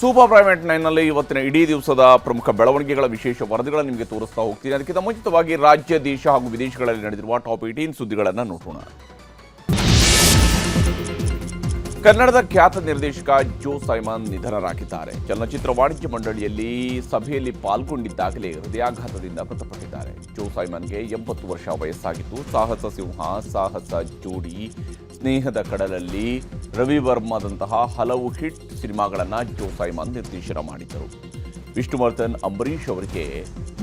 Super private ನೈನ್ನಲ್ಲಿ ಇವತ್ತಿನ ಇಡೀ ದಿವಸದ ಪ್ರಮುಖ ಬೆಳವಣಿಗೆಗಳ ವಿಶೇಷ ವರದಿಗಳನ್ನು ನಿಮಗೆ ತೋರಿಸ್ತಾ ಹೋಗ್ತೀನಿ. ಅದಕ್ಕಿಂತ ಮುಂಚಿತವಾಗಿ ರಾಜ್ಯ, ದೇಶ ಹಾಗೂ ವಿದೇಶಗಳಲ್ಲಿ ನಡೆದಿರುವ ಟಾಪ್ 18 ಸುದ್ದಿಗಳನ್ನು ನೋಡೋಣ. ಕನ್ನಡದ ಖ್ಯಾತ ನಿರ್ದೇಶಕ ಜೋ ಸೈಮನ್ ನಿಧನರಾಗಿದ್ದಾರೆ. ಚಲನಚಿತ್ರ ವಾಣಿಜ್ಯ ಮಂಡಳಿಯಲ್ಲಿ ಸಭೆಯಲ್ಲಿ ಪಾಲ್ಗೊಂಡಿದ್ದಾಗಲೇ ಹೃದಯಾಘಾತದಿಂದ ಮೃತಪಟ್ಟಿದ್ದಾರೆ. ಜೋ ಸೈಮನ್ಗೆ 80 ವರ್ಷ ವಯಸ್ಸಾಗಿತ್ತು. ಸಾಹಸ ಸಿಂಹ, ಸಾಹಸ ಜೋಡಿ, ಸ್ನೇಹದ ಕಡಲಲ್ಲಿ, ರವಿ ವರ್ಮದಂತಹ ಹಲವು ಹಿಟ್ ಸಿನಿಮಾಗಳನ್ನು ಜೋ ಸೈಮನ್ ನಿರ್ದೇಶನ ಮಾಡಿದ್ದರು. ವಿಷ್ಣುವರ್ಧನ್, ಅಂಬರೀಷ್ ಅವರಿಗೆ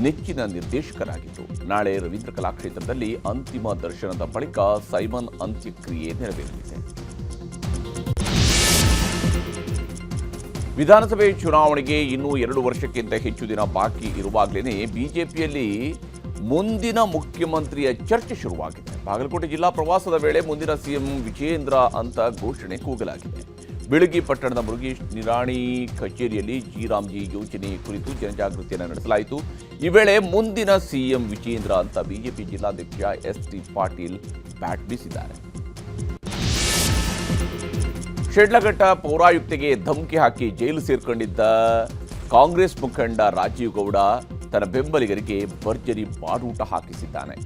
ನೆಚ್ಚಿನ ನಿರ್ದೇಶಕರಾಗಿತ್ತು. ನಾಳೆ ರವೀಂದ್ರ ಕಲಾಕ್ಷೇತ್ರದಲ್ಲಿ ಅಂತಿಮ ದರ್ಶನದ ಬಳಿಕ ಸೈಮನ್ ಅಂತ್ಯಕ್ರಿಯೆ ನೆರವೇರಲಿದೆ. ವಿಧಾನಸಭೆ ಚುನಾವಣೆಗೆ ಇನ್ನೂ 2 ವರ್ಷಕ್ಕಿಂತ ಹೆಚ್ಚು ದಿನ ಬಾಕಿ ಇರುವಾಗಲೇ ಬಿಜೆಪಿಯಲ್ಲಿ ಮುಂದಿನ ಮುಖ್ಯಮಂತ್ರಿಯ ಚರ್ಚೆ ಶುರುವಾಗಿದೆ. ಬಾಗಲಕೋಟೆ ಜಿಲ್ಲಾ ಪ್ರವಾಸದ ವೇಳೆ ಮುಂದಿನ ಸಿಎಂ ವಿಜೇಂದ್ರ ಅಂತ ಘೋಷಣೆ ಕೂಗಲಾಗಿದೆ. ಬೆಳಗಿ ಪಟ್ಟಣದ ಮುರುಗೇಶ್ ನಿರಾಣಿ ಕಚೇರಿಯಲ್ಲಿ ಜಿ ಯೋಜನೆ ಕುರಿತು ಜನಜಾಗೃತಿಯನ್ನು ನಡೆಸಲಾಯಿತು. ಈ ವೇಳೆ ಮುಂದಿನ ಸಿಎಂ ವಿಜೇಂದ್ರ ಅಂತ ಬಿಜೆಪಿ ಜಿಲ್ಲಾಧ್ಯಕ್ಷ ಎಸ್.ಟಿ. ಪಾಟೀಲ್ ಬ್ಯಾಟ್ ಬೀಸಿದ್ದಾರೆ. ಶಿಡ್ಲಘಟ್ಟ ಪೌರಾಯುಕ್ತೆಗೆ ಧಮಕಿ ಹಾಕಿ ಜೈಲು ಸೇರ್ಕೊಂಡಿದ್ದ ಕಾಂಗ್ರೆಸ್ ಮುಖಂಡ ರಾಜೀವ್ ಗೌಡ ತನ್ನ ಬೆಂಬಲಿಗರಿಗೆ ಭರ್ಜರಿ ಬಾಡೂಟ ಹಾಕಿಸಿದ್ದಾನೆ.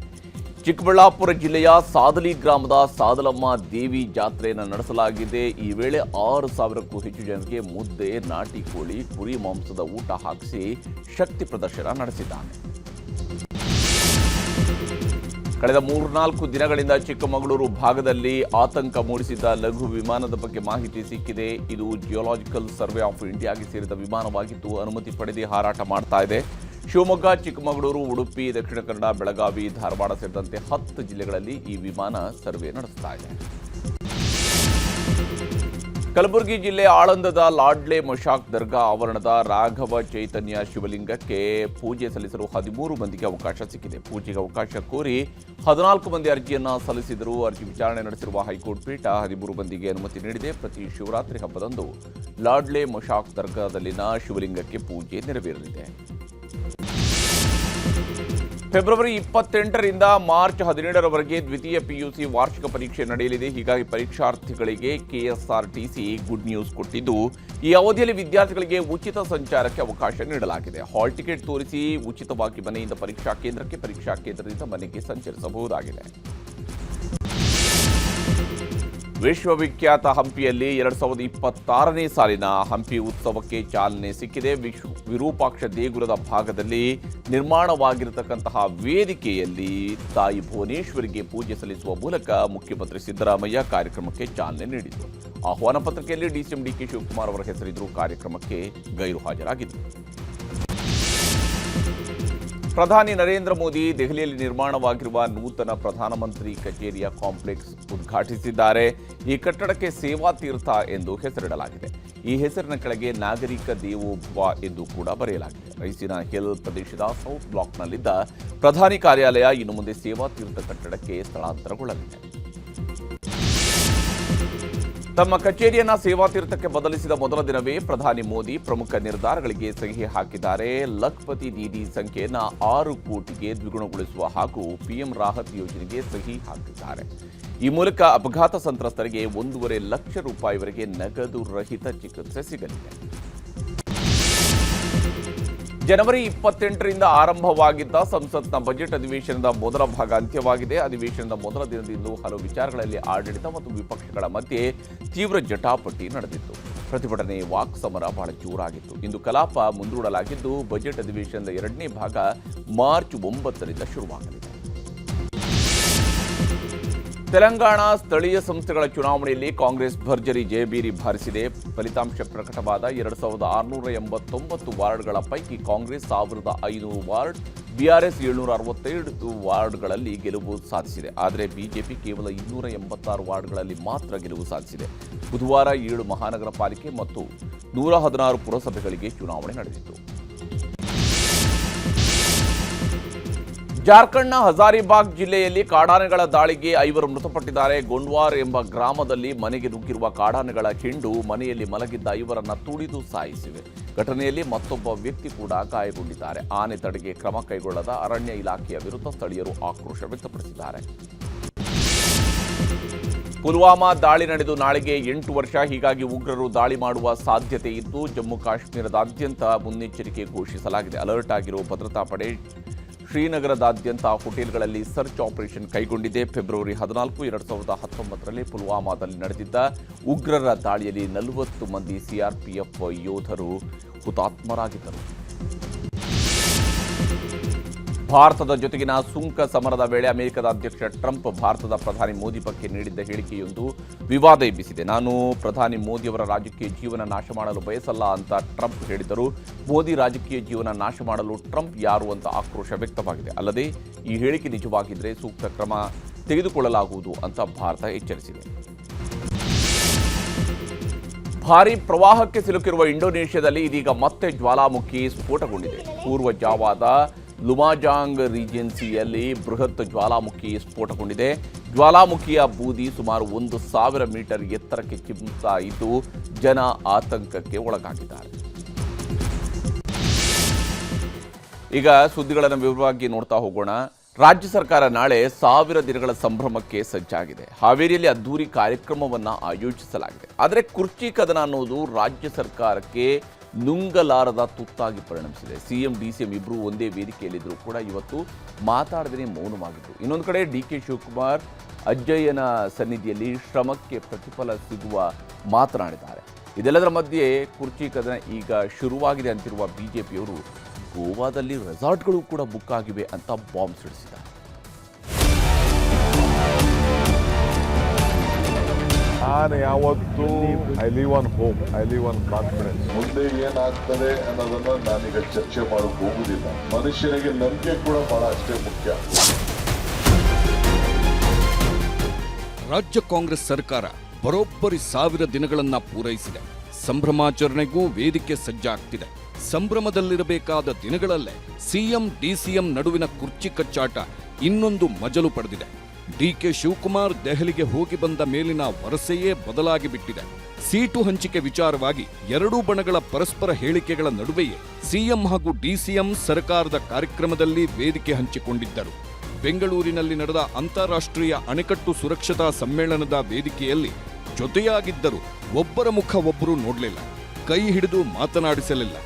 ಚಿಕ್ಕಬಳ್ಳಾಪುರ ಜಿಲ್ಲೆಯ ಸಾದಲಿ ಗ್ರಾಮದ ಸಾದಲಮ್ಮ ದೇವಿ ಜಾತ್ರೆಯನ್ನು ನಡೆಸಲಾಗಿದೆ. ಈ ವೇಳೆ 6,000ಕ್ಕೂ ಹೆಚ್ಚು ಜನರಿಗೆ ಮುದ್ದೆ, ನಾಟಿ ಕೋಳಿ, ಕುರಿ ಮಾಂಸದ ಊಟ ಹಾಕಿಸಿ ಶಕ್ತಿ ಪ್ರದರ್ಶನ ನಡೆಸಿದ್ದಾನೆ. ಕಳೆದ 3-4 ದಿನಗಳಿಂದ ಚಿಕ್ಕಮಗಳೂರು ಭಾಗದಲ್ಲಿ ಆತಂಕ ಮೂಡಿಸಿದ್ದ ಲಘು ವಿಮಾನದ ಬಗ್ಗೆ ಮಾಹಿತಿ ಸಿಕ್ಕಿದೆ. ಇದು ಜಿಯೋಲಾಜಿಕಲ್ ಸರ್ವೆ ಆಫ್ ಇಂಡಿಯಾಗೆ ಸೇರಿದ ವಿಮಾನವಾಗಿದ್ದು ಅನುಮತಿ ಪಡೆದೇ ಹಾರಾಟ ಮಾಡ್ತಾ ಇದೆ. ಶಿವಮೊಗ್ಗ, ಚಿಕ್ಕಮಗಳೂರು, ಉಡುಪಿ, ದಕ್ಷಿಣ ಕನ್ನಡ, ಬೆಳಗಾವಿ, ಧಾರವಾಡ ಸೇರಿದಂತೆ 10 ಜಿಲ್ಲೆಗಳಲ್ಲಿ ಈ ವಿಮಾನ ಸರ್ವೆ ನಡೆಸ್ತಾ ಇದೆ. ಕಲಬುರಗಿ ಜಿಲ್ಲೆ ಆಳಂದದ ಲಾಡ್ಲೆ ಮಶಾಕ್ ದರ್ಗಾ ಆವರಣದ ರಾಘವ ಚೈತನ್ಯ ಶಿವಲಿಂಗಕ್ಕೆ ಪೂಜೆ ಸಲ್ಲಿಸಲು 13 ಮಂದಿಗೆ ಅವಕಾಶ ಸಿಕ್ಕಿದೆ. ಪೂಜೆಗೆ ಅವಕಾಶ ಕೋರಿ 14 ಮಂದಿ ಅರ್ಜಿಯನ್ನು ಸಲ್ಲಿಸಿದರು. ಅರ್ಜಿ ವಿಚಾರಣೆ ನಡೆಸಿರುವ ಹೈಕೋರ್ಟ್ ಪೀಠ 13 ಮಂದಿಗೆ ಅನುಮತಿ ನೀಡಿದೆ. ಪ್ರತಿ ಶಿವರಾತ್ರಿ ಹಬ್ಬದಂದು ಲಾಡ್ಲೆ ಮಶಾಕ್ ದರ್ಗಾದಲ್ಲಿನ ಶಿವಲಿಂಗಕ್ಕೆ ಪೂಜೆ ನೆರವೇರಲಿದೆ. ಫೆಬ್ರವರಿ 28ರಿಂದ ಮಾರ್ಚ್ 17ರವರೆಗೆ ದ್ವಿತೀಯ ಪಿಯುಸಿ ವಾರ್ಷಿಕ ಪರೀಕ್ಷೆ ನಡೆಯಲಿದೆ. ಹೀಗಾಗಿ ಪರೀಕ್ಷಾರ್ಥಿಗಳಿಗೆ ಕೆಎಸ್ಆರ್ಟಿಸಿ ಗುಡ್ ನ್ಯೂಸ್ ಕೊಟ್ಟಿದ್ದು, ಈ ಅವಧಿಯಲ್ಲಿ ವಿದ್ಯಾರ್ಥಿಗಳಿಗೆ ಉಚಿತ ಸಂಚಾರಕ್ಕೆ ಅವಕಾಶ ನೀಡಲಾಗಿದೆ. ಹಾಲ್ ಟಿಕೆಟ್ ತೋರಿಸಿ ಉಚಿತವಾಗಿ ಮನೆಯಿಂದ ಪರೀಕ್ಷಾ ಕೇಂದ್ರಕ್ಕೆ, ಪರೀಕ್ಷಾ ಕೇಂದ್ರದಿಂದ ಮನೆಗೆ ಸಂಚರಿಸಬಹುದಾಗಿದೆ. ವಿಶ್ವವಿಖ್ಯಾತ ಹಂಪಿಯಲ್ಲಿ 2026ನೇ ಸಾಲಿನ ಹಂಪಿ ಉತ್ಸವಕ್ಕೆ ಚಾಲನೆ ಸಿಕ್ಕಿದೆ. ವಿರೂಪಾಕ್ಷ ದೇಗುಲದ ಭಾಗದಲ್ಲಿ ನಿರ್ಮಾಣವಾಗಿರತಕ್ಕಂತಹ ವೇದಿಕೆಯಲ್ಲಿ ತಾಯಿ ಭುವನೇಶ್ವರಿಗೆ ಪೂಜೆ ಸಲ್ಲಿಸುವ ಮೂಲಕ ಮುಖ್ಯಮಂತ್ರಿ ಸಿದ್ದರಾಮಯ್ಯ ಕಾರ್ಯಕ್ರಮಕ್ಕೆ ಚಾಲನೆ ನೀಡಿದರು. ಆಹ್ವಾನ ಪತ್ರಿಕೆಯಲ್ಲಿ ಡಿಸಿಎಂ ಡಿಕೆ ಶಿವಕುಮಾರ್ ಅವರ ಹೆಸರಿದ್ದರೂ ಕಾರ್ಯಕ್ರಮಕ್ಕೆ ಗೈರು ಹಾಜರಾಗಿದ್ದರು. ಪ್ರಧಾನಿ ನರೇಂದ್ರ ಮೋದಿ ದೆಹಲಿಯಲ್ಲಿ ನಿರ್ಮಾಣವಾಗಿರುವ ನೂತನ ಪ್ರಧಾನಮಂತ್ರಿ ಕಚೇರಿಯ ಕಾಂಪ್ಲೆಕ್ಸ್ ಉದ್ಘಾಟಿಸಿದ್ದಾರೆ. ಈ ಕಟ್ಟಡಕ್ಕೆ ಸೇವಾ ತೀರ್ಥ ಎಂದು ಹೆಸರಿಡಲಾಗಿದೆ. ಈ ಹೆಸರಿನ ಕೆಳಗೆ ನಾಗರಿಕ ದೇವೋಭವ ಎಂದು ಕೂಡ ಬರೆಯಲಾಗಿದೆ. ರೈಸಿನ ಹಿಲ್ ಪ್ರದೇಶದ ಸೌತ್ ಬ್ಲಾಕ್ನಲ್ಲಿದ್ದ ಪ್ರಧಾನಿ ಕಾರ್ಯಾಲಯ ಇನ್ನು ಮುಂದೆ ಸೇವಾ ತೀರ್ಥ ಕಟ್ಟಡಕ್ಕೆ ಸ್ಥಳಾಂತರಗೊಳ್ಳಲಿದೆ. ತಮ್ಮ ಕಚೇರಿಯನ್ನ ಸೇವಾ ತೀರ್ಥಕ್ಕೆ ಬದಲಿಸಿದ ಮೊದಲ ದಿನವೇ ಪ್ರಧಾನಿ ಮೋದಿ ಪ್ರಮುಖ ನಿರ್ಧಾರಗಳಿಗೆ ಸಹಿ ಹಾಕಿದ್ದಾರೆ. ಲಖ್ಪತಿ ದೀದಿ ಸಂಖ್ಯೆಯನ್ನು 6 ಕೋಟಿಗೆ ದ್ವಿಗುಣಗೊಳಿಸುವ ಹಾಗೂ ಪಿಎಂ ರಾಹತ್ ಯೋಜನೆಗೆ ಸಹಿ ಹಾಕಿದ್ದಾರೆ. ಈ ಮೂಲಕ ಅಪಘಾತ ಸಂತ್ರಸ್ತರಿಗೆ 1.5 ಲಕ್ಷ ರೂಪಾಯಿವರೆಗೆ ನಗದು ರಹಿತ ಚಿಕಿತ್ಸೆ ಸಿಗಲಿದೆ. ಜನವರಿ 28ರಿಂದ ಆರಂಭವಾಗಿದ್ದ ಸಂಸತ್ನ ಬಜೆಟ್ ಅಧಿವೇಶನದ ಮೊದಲ ಭಾಗ ಅಂತ್ಯವಾಗಿದೆ. ಅಧಿವೇಶನದ ಮೊದಲ ದಿನದಿಂದಲೂ ಹಲವು ವಿಚಾರಗಳಲ್ಲಿ ಆಡಳಿತ ಮತ್ತು ವಿಪಕ್ಷಗಳ ಮಧ್ಯೆ ತೀವ್ರ ಜಟಾಪಟಿ ನಡೆದಿತ್ತು. ಪ್ರತಿಭಟನೆ, ವಾಕ್ ಸಮರ ಬಹಳ ಜೋರಾಗಿತ್ತು. ಇಂದು ಕಲಾಪ ಮುಂದೂಡಲಾಗಿದ್ದು ಬಜೆಟ್ ಅಧಿವೇಶನದ 2ನೇ ಭಾಗ ಮಾರ್ಚ್ 9ರಿಂದ ಶುರುವಾಗಲಿದೆ. ತೆಲಂಗಾಣ ಸ್ಥಳೀಯ ಸಂಸ್ಥೆಗಳ ಚುನಾವಣೆಯಲ್ಲಿ ಕಾಂಗ್ರೆಸ್ ಭರ್ಜರಿ ಜಯಭೇರಿ ಬಾರಿಸಿದೆ. ಫಲಿತಾಂಶ ಪ್ರಕಟವಾದ 2689 ವಾರ್ಡ್ಗಳ ಪೈಕಿ ಕಾಂಗ್ರೆಸ್ 1500 ವಾರ್ಡ್, ಬಿಆರ್ಎಸ್ 762 ವಾರ್ಡ್ಗಳಲ್ಲಿ ಗೆಲುವು ಸಾಧಿಸಿದೆ. ಆದರೆ ಬಿಜೆಪಿ ಕೇವಲ 286 ವಾರ್ಡ್ಗಳಲ್ಲಿ ಮಾತ್ರ ಗೆಲುವು ಸಾಧಿಸಿದೆ. ಬುಧವಾರ 7 ಮಹಾನಗರ ಪಾಲಿಕೆ ಮತ್ತು 116 ಪುರಸಭೆಗಳಿಗೆ ಚುನಾವಣೆ ನಡೆದಿತ್ತು. ಜಾರ್ಖಂಡ್ನ ಹಜಾರಿಬಾಗ್ ಜಿಲ್ಲೆಯಲ್ಲಿ ಕಾಡಾನೆಗಳ ದಾಳಿಗೆ 5 ಮೃತಪಟ್ಟಿದ್ದಾರೆ. ಗೊಂಡ್ವಾರ್ ಎಂಬ ಗ್ರಾಮದಲ್ಲಿ ಮನೆಗೆ ನುಗ್ಗಿರುವ ಕಾಡಾನೆಗಳ ಹಿಂಡು ಮನೆಯಲ್ಲಿ ಮಲಗಿದ್ದ 5ರನ್ನು ತುಳಿದು ಸಾಯಿಸಿವೆ. ಘಟನೆಯಲ್ಲಿ ಮತ್ತೊಬ್ಬ ವ್ಯಕ್ತಿ ಕೂಡ ಗಾಯಗೊಂಡಿದ್ದಾರೆ. ಆನೆ ತಡೆಗೆ ಕ್ರಮ ಕೈಗೊಳ್ಳದ ಅರಣ್ಯ ಇಲಾಖೆಯ ವಿರುದ್ಧ ಸ್ಥಳೀಯರು ಆಕ್ರೋಶ ವ್ಯಕ್ತಪಡಿಸಿದ್ದಾರೆ. ಪುಲ್ವಾಮಾ ದಾಳಿ ನಡೆದು ನಾಳೆಗೆ 8 ವರ್ಷ. ಹೀಗಾಗಿ ಉಗ್ರರು ದಾಳಿ ಮಾಡುವ ಸಾಧ್ಯತೆ ಇದ್ದು ಜಮ್ಮು ಕಾಶ್ಮೀರದಾದ್ಯಂತ ಮುನ್ನೆಚ್ಚರಿಕೆ ಘೋಷಿಸಲಾಗಿದೆ. ಅಲರ್ಟ್ ಆಗಿರುವ ಭದ್ರತಾ ಪಡೆ ಶ್ರೀನಗರದಾದ್ಯಂತ ಹೋಟೆಲ್ಗಳಲ್ಲಿ ಸರ್ಚ್ ಆಪರೇಷನ್ ಕೈಗೊಂಡಿದೆ. ಫೆಬ್ರವರಿ 14, 2019ರಲ್ಲಿ ಪುಲ್ವಾಮಾದಲ್ಲಿ ನಡೆದಿದ್ದ ಉಗ್ರರ ದಾಳಿಯಲ್ಲಿ 40 ಮಂದಿ ಸಿಆರ್ಪಿಎಫ್ ಯೋಧರು ಹುತಾತ್ಮರಾಗಿದ್ದರು. ಭಾರತದ ಜೊತೆಗಿನ ಸುಂಕ ಸಮರದ ವೇಳೆ ಅಮೆರಿಕದ ಅಧ್ಯಕ್ಷ ಟ್ರಂಪ್ ಭಾರತದ ಪ್ರಧಾನಿ ಮೋದಿ ಬಗ್ಗೆ ನೀಡಿದ್ದ ಹೇಳಿಕೆಯೊಂದು ವಿವಾದ ಎಬ್ಬಿಸಿದೆ. ನಾನು ಪ್ರಧಾನಿ ಮೋದಿಯವರ ರಾಜಕೀಯ ಜೀವನ ನಾಶ ಮಾಡಲು ಬಯಸಲ್ಲ ಅಂತ ಟ್ರಂಪ್ ಹೇಳಿದ್ದರು. ಮೋದಿ ರಾಜಕೀಯ ಜೀವನ ನಾಶ ಮಾಡಲು ಟ್ರಂಪ್ ಯಾರು ಅಂತ ಆಕ್ರೋಶ ವ್ಯಕ್ತವಾಗಿದೆ. ಅಲ್ಲದೆ ಈ ಹೇಳಿಕೆ ನಿಜವಾಗಿದ್ದರೆ ಸೂಕ್ತ ಕ್ರಮ ತೆಗೆದುಕೊಳ್ಳಲಾಗುವುದು ಅಂತ ಭಾರತ ಎಚ್ಚರಿಸಿದೆ. ಭಾರೀ ಪ್ರವಾಹಕ್ಕೆ ಸಿಲುಕಿರುವ ಇಂಡೋನೇಷ್ಯಾದಲ್ಲಿ ಇದೀಗ ಮತ್ತೆ ಜ್ವಾಲಾಮುಖಿ ಸ್ಫೋಟಗೊಂಡಿದೆ. ಪೂರ್ವ ಜಾವಾದ ಲುಮಾಜಾಂಗ್ ರೀಜೆನ್ಸಿಯಲ್ಲಿ ಬೃಹತ್ ಜ್ವಾಲಾಮುಖಿ ಸ್ಫೋಟಗೊಂಡಿದೆ. ಜ್ವಾಲಾಮುಖಿಯ ಬೂದಿ ಸುಮಾರು 1,000 ಮೀಟರ್ ಎತ್ತರಕ್ಕೆ ಚಿಮ್ಮುತ್ತಾ ಇದ್ದು ಜನ ಆತಂಕಕ್ಕೆ ಒಳಗಾಗಿದ್ದಾರೆ. ಈಗ ಸುದ್ದಿಗಳನ್ನು ವಿವರವಾಗಿ ನೋಡ್ತಾ ಹೋಗೋಣ. ರಾಜ್ಯ ಸರ್ಕಾರ ನಾಳೆ 1000 ದಿನಗಳ ಸಂಭ್ರಮಕ್ಕೆ ಸಜ್ಜಾಗಿದೆ. ಹಾವೇರಿಯಲ್ಲಿ ಅದ್ದೂರಿ ಕಾರ್ಯಕ್ರಮವನ್ನು ಆಯೋಜಿಸಲಾಗಿದೆ. ಆದರೆ ಕುರ್ಚಿ ಕದನ ಅನ್ನೋದು ರಾಜ್ಯ ಸರ್ಕಾರಕ್ಕೆ ನುಂಗಲಾರದ ತುತ್ತಾಗಿ ಪರಿಣಮಿಸಿದೆ. ಸಿಎಂ ಡಿಸಿಎಂ ಇಬ್ಬರು ಒಂದೇ ವೇದಿಕೆಯಲ್ಲಿದ್ದರೂ ಕೂಡ ಇವತ್ತು ಮಾತಾಡದೇ ಮೌನವಾಗಿದ್ದರು. ಇನ್ನೊಂದು ಕಡೆ ಡಿಕೆ ಶಿವಕುಮಾರ್ ಅಜ್ಜಯ್ಯನ ಸನ್ನಿಧಿಯಲ್ಲಿ ಶ್ರಮಕ್ಕೆ ಪ್ರತಿಫಲ ಸಿಗುವ ಮಾತನಾಡಿದ್ದಾರೆ. ಇದೆಲ್ಲದರ ಮಧ್ಯೆ ಕುರ್ಚಿ ಕದನ ಈಗ ಶುರುವಾಗಿದೆ ಅಂತಿರುವ ಬಿಜೆಪಿಯವರು ಗೋವಾದಲ್ಲಿ ರೆಸಾರ್ಟ್ಗಳು ಕೂಡ ಬುಕ್ ಆಗಿವೆ ಅಂತ ಬಾಂಬ್ ಸಿಡಿಸಿದ್ದಾರೆ. ನಾನು ಯಾವತ್ತೂ I live on hope, I live on confidence. ಮುಂದೆ ಏನಾಗ್ತದೆ ಅನ್ನೋದನ್ನ ನಾನೀಗ ಚರ್ಚೆ ಮಾಡೋಕೆ ಹೋಗುದಿಲ್ಲ. ಮನುಷ್ಯನಿಗೆ ನಂಬಿಕೆ ಕೂಡ ಬಹಳ ಅಷ್ಟೇ ಮುಖ್ಯ. ರಾಜ್ಯ ಕಾಂಗ್ರೆಸ್ ಸರ್ಕಾರ ಬರೋಬ್ಬರಿ 1000 ದಿನಗಳನ್ನ ಪೂರೈಸಿದೆ. ಸಂಭ್ರಮಾಚರಣೆಗೂ ವೇದಿಕೆ ಸಜ್ಜಾಗ್ತಿದೆ. ಸಂಭ್ರಮದಲ್ಲಿರಬೇಕಾದ ದಿನಗಳಲ್ಲೇ ಸಿಎಂ ಡಿಸಿಎಂ ನಡುವಿನ ಕುರ್ಚಿ ಕಚ್ಚಾಟ ಇನ್ನೊಂದು ಮಜಲು ಪಡೆದಿದೆ. ಡಿಕೆ ಶಿವಕುಮಾರ್ ದೆಹಲಿಗೆ ಹೋಗಿ ಬಂದ ಮೇಲಿನ ವರಸೆಯೇ ಬದಲಾಗಿ ಬಿಟ್ಟಿದೆ. ಸೀಟು ಹಂಚಿಕೆ ವಿಚಾರವಾಗಿ ಎರಡೂ ಬಣಗಳ ಪರಸ್ಪರ ಹೇಳಿಕೆಗಳ ನಡುವೆಯೇ ಸಿಎಂ ಹಾಗೂ ಡಿಸಿಎಂ ಸರ್ಕಾರದ ಕಾರ್ಯಕ್ರಮದಲ್ಲಿ ವೇದಿಕೆ ಹಂಚಿಕೊಂಡಿದ್ದರು. ಬೆಂಗಳೂರಿನಲ್ಲಿ ನಡೆದ ಅಂತಾರಾಷ್ಟ್ರೀಯ ಅಣೆಕಟ್ಟು ಸುರಕ್ಷತಾ ಸಮ್ಮೇಳನದ ವೇದಿಕೆಯಲ್ಲಿ ಜೊತೆಯಾಗಿದ್ದರು. ಒಬ್ಬರ ಮುಖ ಒಬ್ಬರು ನೋಡಲಿಲ್ಲ, ಕೈ ಹಿಡಿದು ಮಾತನಾಡಿಸಲಿಲ್ಲ.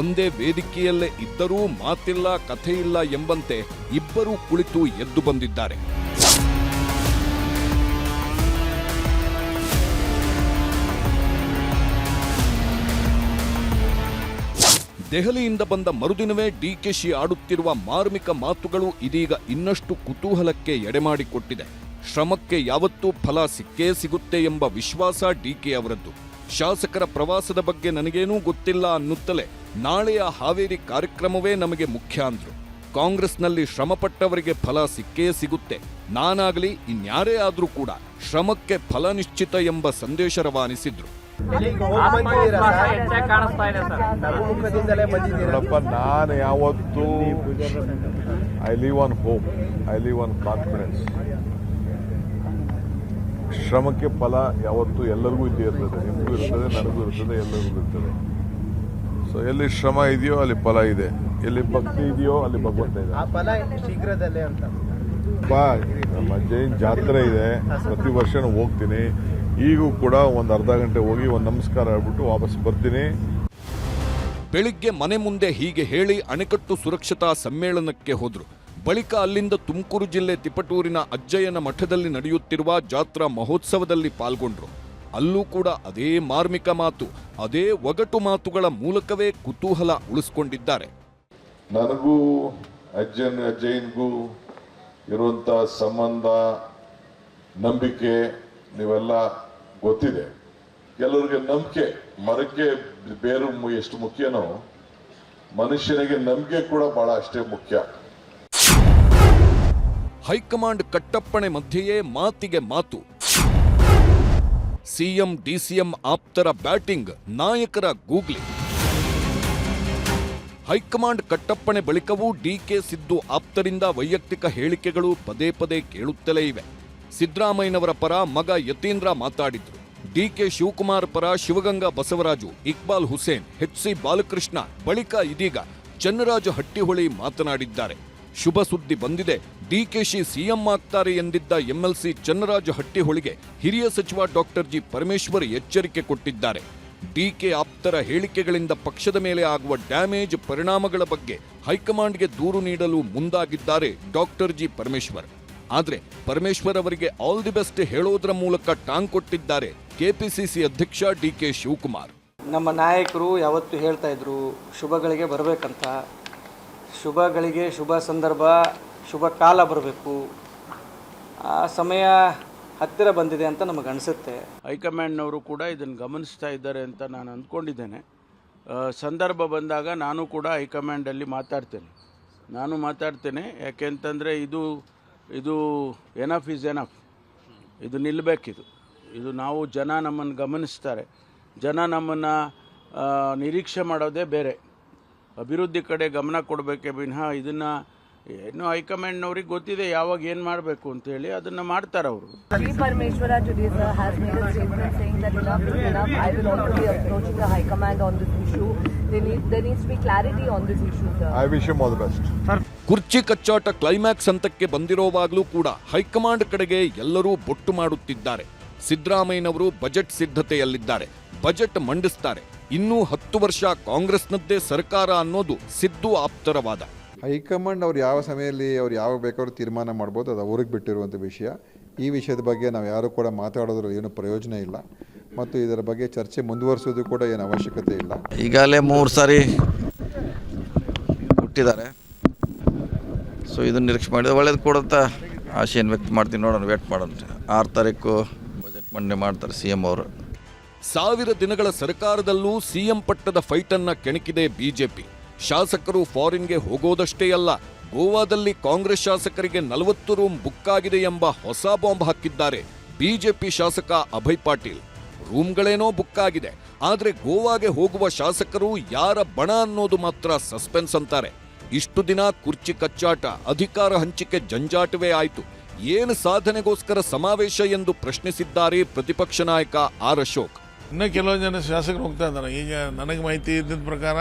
ಒಂದೇ ವೇದಿಕೆಯಲ್ಲೇ ಇದ್ದರೂ ಮಾತಿಲ್ಲ, ಕಥೆಯಿಲ್ಲ ಎಂಬಂತೆ ಇಬ್ಬರೂ ಕುಳಿತು ಎದ್ದು ಬಂದಿದ್ದಾರೆ. ದೆಹಲಿಯಿಂದ ಬಂದ ಮರುದಿನವೇ ಡಿಕೆಶಿ ಆಡುತ್ತಿರುವ ಮಾರ್ಮಿಕ ಮಾತುಗಳು ಇದೀಗ ಇನ್ನಷ್ಟು ಕುತೂಹಲಕ್ಕೆ ಎಡೆಮಾಡಿಕೊಟ್ಟಿದೆ. ಶ್ರಮಕ್ಕೆ ಯಾವತ್ತೂ ಫಲ ಸಿಕ್ಕೇ ಸಿಗುತ್ತೆ ಎಂಬ ವಿಶ್ವಾಸ ಡಿಕೆ ಅವರದ್ದು. ಶಾಸಕರ ಪ್ರವಾಸದ ಬಗ್ಗೆ ನನಗೇನೂ ಗೊತ್ತಿಲ್ಲ ಅನ್ನುತ್ತಲೇ ನಾಳೆಯ ಹಾವೇರಿ ಕಾರ್ಯಕ್ರಮವೇ ನಮಗೆ ಮುಖ್ಯ ಅಂದ್ರು. ಕಾಂಗ್ರೆಸ್ನಲ್ಲಿ ಶ್ರಮಪಟ್ಟವರಿಗೆ ಫಲ ಸಿಕ್ಕೇ ಸಿಗುತ್ತೆ, ನಾನಾಗಲಿ ಇನ್ಯಾರೇ ಆದ್ರೂ ಕೂಡ ಶ್ರಮಕ್ಕೆ ಫಲ ನಿಶ್ಚಿತ ಎಂಬ ಸಂದೇಶ ರವಾನಿಸಿದ್ರು. ನೋಡಪ್ಪ, ನಾನು ಯಾವತ್ತೂ I live on hope, I live on confidence. ಶ್ರಮಕ್ಕೆ ಫಲ ಯಾವತ್ತೂ ಎಲ್ಲರಿಗೂ ಇದ್ದೇ ಇರ್ತದೆ. ನಿಮಗೂ ಇರ್ತದೆ, ನನಗೂ ಇರ್ತದೆ, ಎಲ್ಲರಿಗೂ ಇರ್ತದೆ. ಸೊ ಎಲ್ಲಿ ಶ್ರಮ ಇದೆಯೋ ಅಲ್ಲಿ ಫಲ ಇದೆ, ಎಲ್ಲಿ ಭಕ್ತಿ ಇದೆಯೋ ಅಲ್ಲಿ ಭಗವಂತ ಇದೆ. ಶೀಘ್ರದಲ್ಲೇ ಅಂತ ನಮ್ಮ ಜೈನ್ ಜಾತ್ರೆ ಇದೆ, ಪ್ರತಿ ವರ್ಷ ಹೋಗ್ತೀನಿ. ಈಗೂ ಕೂಡ ಒಂದು ಅರ್ಧ ಗಂಟೆ ಹೋಗಿ ಒಂದು ನಮಸ್ಕಾರ ಹೇಳ್ಬಿಟ್ಟು ವಾಪಸ್ ಬರ್ತೀನಿ. ಬೆಳಿಗ್ಗೆ ಮನೆ ಮುಂದೆ ಹೀಗೆ ಹೇಳಿ ಅಣೆಕಟ್ಟು ಸುರಕ್ಷತಾ ಸಮ್ಮೇಳನಕ್ಕೆ ಹೋದ್ರು. ಬಳಿಕ ಅಲ್ಲಿಂದ ತುಮಕೂರು ಜಿಲ್ಲೆ ತಿಪಟೂರಿನ ಅಜ್ಜಯ್ಯನ ಮಠದಲ್ಲಿ ನಡೆಯುತ್ತಿರುವ ಜಾತ್ರಾ ಮಹೋತ್ಸವದಲ್ಲಿ ಪಾಲ್ಗೊಂಡ್ರು. ಅಲ್ಲೂ ಕೂಡ ಅದೇ ಮಾರ್ಮಿಕ ಮಾತು, ಅದೇ ಒಗಟು ಮಾತುಗಳ ಮೂಲಕವೇ ಕುತೂಹಲ ಉಳಿಸ್ಕೊಂಡಿದ್ದಾರೆ. ನನಗೂ ಅಜ್ಜಯ್ಯನಿಗೂ ಇರುವಂತ ಸಂಬಂಧ, ನಂಬಿಕೆ ನೀವೆಲ್ಲ ಗೊತ್ತಿದೆ. ಕೆಲವರಿಗೆ ನಂಬಿಕೆ ಮರಕ್ಕೆ ಬೇರು ಎಷ್ಟು ಮುಖ್ಯನೋ ಮನುಷ್ಯನಿಗೆ ನಂಬಿಕೆ ಕೂಡ ಬಹಳ ಅಷ್ಟೇ ಮುಖ್ಯ. ಹೈಕಮಾಂಡ್ ಕಟ್ಟಪ್ಪಣೆ ಮಧ್ಯೆಯೇ ಮಾತಿಗೆ ಮಾತು. ಸಿಎಂ ಡಿಸಿಎಂ ಆಪ್ತರ ಬ್ಯಾಟಿಂಗ್, ನಾಯಕರ ಗೂಗ್ಲಿ. ಹೈಕಮಾಂಡ್ ಕಟ್ಟಪ್ಪಣೆ ಬಳಿಕವೂ ಡಿಕೆ ಸಿದ್ದು ಆಪ್ತರಿಂದ ವೈಯಕ್ತಿಕ ಹೇಳಿಕೆಗಳು ಪದೇ ಪದೇ ಕೇಳುತ್ತಲೇ ಇವೆ. ಸಿದ್ದರಾಮಯ್ಯನವರ ಪರ ಮಗ ಯತೀಂದ್ರ ಮಾತಾಡಿದ್ರು. ಡಿಕೆ ಶಿವಕುಮಾರ್ ಪರ ಶಿವಗಂಗಾ ಬಸವರಾಜು, ಇಕ್ಬಾಲ್ ಹುಸೇನ್, ಎಚ್.ಸಿ. ಬಾಲಕೃಷ್ಣ, ಬಳಿಕ ಇದೀಗ ಚನ್ನರಾಜ ಹಟ್ಟಿಹೊಳಿ ಮಾತನಾಡಿದ್ದಾರೆ. ಶುಭ ಸುದ್ದಿ ಬಂದಿದೆ. ಡಿಕೆಶಿ ಸಿಎಂ ಆಗ್ತಾರೆ ಎಂದಿದ್ದ ಎಂಎಲ್ಸಿ ಚನ್ನರಾಜ ಹಟ್ಟಿಹೊಳಿಗೆ ಹಿರಿಯ ಸಚಿವ ಡಾಕ್ಟರ್ ಜಿ ಪರಮೇಶ್ವರ್ ಎಚ್ಚರಿಕೆ ಕೊಟ್ಟಿದ್ದಾರೆ. ಡಿಕೆ ಆಪ್ತರ ಹೇಳಿಕೆಗಳಿಂದ ಪಕ್ಷದ ಮೇಲೆ ಆಗುವ ಡ್ಯಾಮೇಜ್ ಪರಿಣಾಮಗಳ ಬಗ್ಗೆ ಹೈಕಮಾಂಡ್ಗೆ ದೂರು ನೀಡಲು ಮುಂದಾಗಿದ್ದಾರೆ ಡಾಕ್ಟರ್ ಜಿ ಪರಮೇಶ್ವರ್. ಆದ್ರೆ ಪರಮೇಶ್ವರ್ ಅವರಿಗೆ ಆಲ್ ದಿ ಬೆಸ್ಟ್ ಹೇಳೋದ್ರ ಮೂಲಕ ಟಾಂಗ್ ಕೊಟ್ಟಿದ್ದಾರೆ ಕೆಪಿಸಿಸಿ ಅಧ್ಯಕ್ಷ ಡಿಕೆ ಶಿವಕುಮಾರ್. ನಮ್ಮ ನಾಯಕರು ಯಾವತ್ತೂ ಹೇಳ್ತಾ ಇದ್ರು ಶುಭಗಳಿಗೆ ಬರಬೇಕಂತ. ಶುಭಗಳಿಗೆ ಶುಭ ಸಂದರ್ಭ, ಶುಭ ಕಾಲ ಬರಬೇಕು. ಆ ಸಮಯ ಹತ್ತಿರ ಬಂದಿದೆ ಅಂತ ನಮಗನ್ಸುತ್ತೆ. ಹೈಕಮಾಂಡ್ನವರು ಕೂಡ ಇದನ್ನು ಗಮನಿಸ್ತಾ ಇದ್ದಾರೆ ಅಂತ ನಾನು ಅಂದ್ಕೊಂಡಿದ್ದೇನೆ. ಸಂದರ್ಭ ಬಂದಾಗ ನಾನು ಕೂಡ ಹೈಕಮಾಂಡಲ್ಲಿ ಮಾತಾಡ್ತೇನೆ. ಯಾಕೆಂತಂದರೆ ಇದು ಎನಫ್ ಈಸ್ ಎನಫ್. ಇದು ನಿಲ್ಲಬೇಕಿದು. ಇದು ನಾವು ಜನ ನಮ್ಮನ್ನು ಗಮನಿಸ್ತಾರೆ. ಜನ ನಮ್ಮನ್ನು ನಿರೀಕ್ಷೆ ಮಾಡೋದೇ ಬೇರೆ. ಅಭಿವೃದ್ಧಿ ಕಡೆ ಗಮನ ಕೊಡಬೇಕೇ ವಿನಃ ಇದನ್ನು ಏನು ಹೈಕಮಾಂಡ್ನವ್ರಿಗೆ ಗೊತ್ತಿದೆ ಯಾವಾಗ ಏನು ಮಾಡಬೇಕು ಅಂತೇಳಿ ಅದನ್ನು ಮಾಡ್ತಾರೆ ಅವರು. Parmeshwara today sir has made a statement saying that enough is enough. I will also be approaching the High Command on this issue. There needs to be clarity on this issue, sir. I wish him all the best. ಕುರ್ಚಿ ಕಚ್ಚಾಟ climax ಹಂತಕ್ಕೆ ಬಂದಿರೋವಾಗಲೂ ಕೂಡ high command ಕಡೆಗೆ ಎಲ್ಲರೂ ಬೊಟ್ಟು ಮಾಡುತ್ತಿದ್ದಾರೆ. ಸಿದ್ದರಾಮಯ್ಯನವರು budget ಸಿದ್ಧತೆಯಲ್ಲಿದ್ದಾರೆ. Budget ಮಂಡಿಸ್ತಾರೆ. ಇನ್ನೂ 10 ವರ್ಷ ಕಾಂಗ್ರೆಸ್ನದ್ದೇ ಸರ್ಕಾರ ಅನ್ನೋದು ಸಿದ್ದು ಆಪ್ತರ ವಾದ. ಹೈಕಮಾಂಡ್ ಅವ್ರು ಯಾವ ಸಮಯದಲ್ಲಿ ಅವ್ರು ಯಾವಾಗ ಬೇಕಾದ್ರೂ ತೀರ್ಮಾನ ಮಾಡ್ಬೋದು, ಅದು ಅವ್ರಿಗೆ ಬಿಟ್ಟಿರುವಂಥ ವಿಷಯ. ಈ ವಿಷಯದ ಬಗ್ಗೆ ನಾವು ಯಾರೂ ಕೂಡ ಮಾತಾಡೋದ್ರಲ್ಲಿ ಏನೂ ಪ್ರಯೋಜನ ಇಲ್ಲ ಮತ್ತು ಇದರ ಬಗ್ಗೆ ಚರ್ಚೆ ಮುಂದುವರಿಸೋದು ಕೂಡ ಏನು ಅವಶ್ಯಕತೆ ಇಲ್ಲ. ಈಗಾಗಲೇ 3 ಸಾರಿ ಹುಟ್ಟಿದ್ದಾರೆ. ಸೊ ಇದನ್ನು ನಿರೀಕ್ಷೆ ಮಾಡಿದ್ರೆ ಒಳ್ಳೇದು ಕೊಡುತ್ತ ಆಶೆಯನ್ನು ವ್ಯಕ್ತ ಮಾಡ್ತೀನಿ. ನೋಡೋಣ, ವೇಟ್ ಮಾಡೋಣ. 6 ತಾರೀಕು ಬಜೆಟ್ ಮಂಡನೆ ಮಾಡ್ತಾರೆ CM ಅವರು. 1000 ದಿನಗಳ ಸರ್ಕಾರದಲ್ಲೂ ಸಿಎಂ ಪಟ್ಟದ ಫೈಟನ್ನ ಕೆಣಕಿದೆ ಬಿಜೆಪಿ. ಶಾಸಕರು ಫಾರಿನ್ಗೆ ಹೋಗೋದಷ್ಟೇ ಅಲ್ಲ, ಗೋವಾದಲ್ಲಿ ಕಾಂಗ್ರೆಸ್ ಶಾಸಕರಿಗೆ 40 ರೂಮ್ ಬುಕ್ ಆಗಿದೆ ಎಂಬ ಹೊಸ ಬಾಂಬ್ ಹಾಕಿದ್ದಾರೆ ಬಿಜೆಪಿ ಶಾಸಕ ಅಭಯ್ ಪಾಟೀಲ್. ರೂಮ್ಗಳೇನೋ ಬುಕ್ ಆಗಿದೆ, ಆದ್ರೆ ಗೋವಾಗೆ ಹೋಗುವ ಶಾಸಕರು ಯಾರ ಬಣ ಅನ್ನೋದು ಮಾತ್ರ ಸಸ್ಪೆನ್ಸ್ ಅಂತಾರೆ. ಇಷ್ಟು ದಿನ ಕುರ್ಚಿ ಕಚ್ಚಾಟ, ಅಧಿಕಾರ ಹಂಚಿಕೆ ಜಂಜಾಟವೇ ಆಯ್ತು. ಏನು ಸಾಧನೆಗೋಸ್ಕರ ಸಮಾವೇಶ ಎಂದು ಪ್ರಶ್ನಿಸಿದ್ದಾರೆ ಪ್ರತಿಪಕ್ಷ ನಾಯಕ ಆರ್ ಅಶೋಕ್. ಇನ್ನೂ ಕೆಲವೊಂದು ಜನ ಶಾಸಕರು ಹೋಗ್ತಾ ಇದ್ದಾರೆ. ಈಗ ನನಗೆ ಮಾಹಿತಿ ಇದ್ದಿದ್ದ ಪ್ರಕಾರ